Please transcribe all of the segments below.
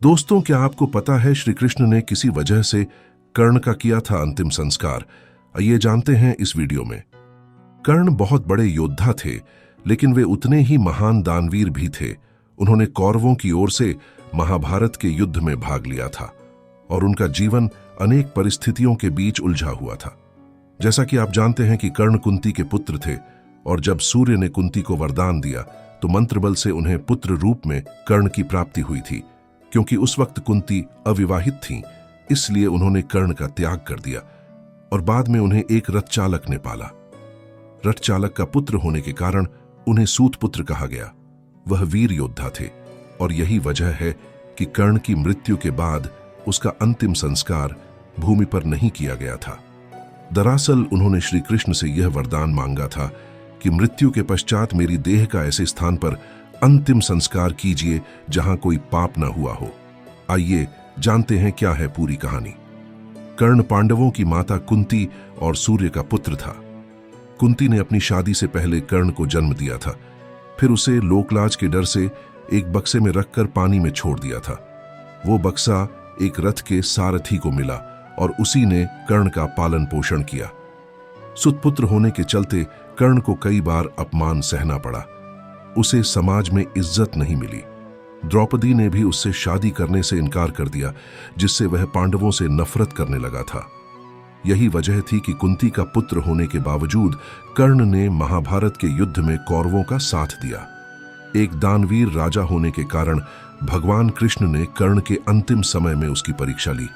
दोस्तों, क्या आपको पता है श्री कृष्ण ने किसी वजह से कर्ण का किया था अंतिम संस्कार? आइए जानते हैं इस वीडियो में। कर्ण बहुत बड़े योद्धा थे, लेकिन वे उतने ही महान दानवीर भी थे। उन्होंने कौरवों की ओर से महाभारत के युद्ध में भाग लिया था और उनका जीवन अनेक परिस्थितियों के बीच उलझा हुआ था। जैसा कि आप जानते हैं कि कर्ण कुंती के पुत्र थे और जब सूर्य ने कुंती को वरदान दिया तो मंत्र बल से उन्हें पुत्र रूप में कर्ण की प्राप्ति हुई थी। क्योंकि उस वक्त कुंती अविवाहित थीं, इसलिए उन्होंने कर्ण का त्याग कर दिया और बाद में उन्हें एक रथ चालक ने पाला। रथ चालक का पुत्र होने के कारण उन्हें सूत पुत्र कहा गया। वह वीर योद्धा थे और यही वजह है कि कर्ण की मृत्यु के बाद उसका अंतिम संस्कार भूमि पर नहीं किया गया था। दरअसल उन्होंने श्री कृष्ण से यह वरदान मांगा था कि मृत्यु के पश्चात मेरी देह का ऐसे स्थान पर अंतिम संस्कार कीजिए जहां कोई पाप न हुआ हो। आइए जानते हैं क्या है पूरी कहानी। कर्ण पांडवों की माता कुंती और सूर्य का पुत्र था। कुंती ने अपनी शादी से पहले कर्ण को जन्म दिया था, फिर उसे लोकलाज के डर से एक बक्से में रखकर पानी में छोड़ दिया था। वो बक्सा एक रथ के सारथी को मिला और उसी ने कर्ण का पालन पोषण किया। सुतपुत्र होने के चलते कर्ण को कई बार अपमान सहना पड़ा। उसे समाज में इज्जत नहीं मिली। द्रौपदी ने भी उससे शादी करने से इनकार कर दिया, जिससे वह पांडवों से नफरत करने लगा था। यही वजह थी कि कुंती का पुत्र होने के बावजूद कर्ण ने महाभारत के युद्ध में कौरवों का साथ दिया। एक दानवीर राजा होने के कारण भगवान कृष्ण ने कर्ण के अंतिम समय में उसकी परीक्षा ली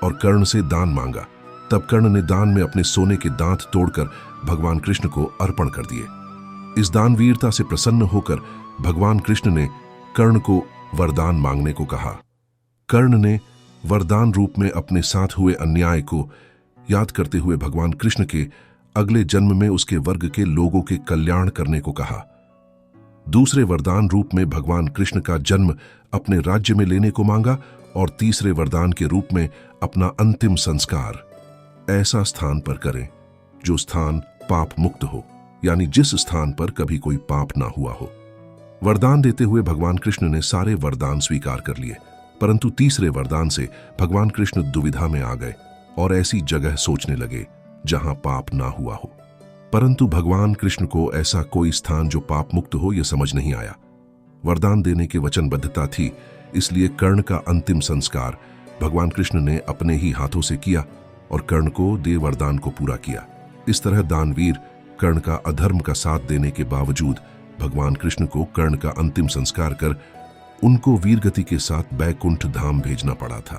और कर्ण से दान मांगा। तब कर्ण ने दान में अपने सोने के दांत तोड़कर भगवान कृष्ण को अर्पण कर दिए। इस दानवीरता से प्रसन्न होकर भगवान कृष्ण ने कर्ण को वरदान मांगने को कहा। कर्ण ने वरदान रूप में अपने साथ हुए अन्याय को याद करते हुए भगवान कृष्ण के अगले जन्म में उसके वर्ग के लोगों के कल्याण करने को कहा। दूसरे वरदान रूप में भगवान कृष्ण का जन्म अपने राज्य में लेने को मांगा और तीसरे वरदान के रूप में अपना अंतिम संस्कार ऐसा स्थान पर करें जो स्थान पाप मुक्त हो, यानी जिस स्थान पर कभी कोई पाप ना हुआ हो। वरदान देते हुए भगवान कृष्ण ने सारे वरदान स्वीकार कर लिए, परंतु तीसरे वरदान से भगवान कृष्ण दुविधा में आ गए और ऐसी जगह सोचने लगे जहां पाप ना हुआ हो। परंतु भगवान कृष्ण को ऐसा कोई स्थान जो पाप मुक्त हो यह समझ नहीं आया। वरदान देने की वचनबद्धता थी, इसलिए कर्ण का अंतिम संस्कार भगवान कृष्ण ने अपने ही हाथों से किया और कर्ण को दे वरदान को पूरा किया। इस तरह दानवीर कर्ण का अधर्म का साथ देने के बावजूद भगवान कृष्ण को कर्ण का अंतिम संस्कार कर उनको वीरगति के साथ बैकुंठ धाम भेजना पड़ा था।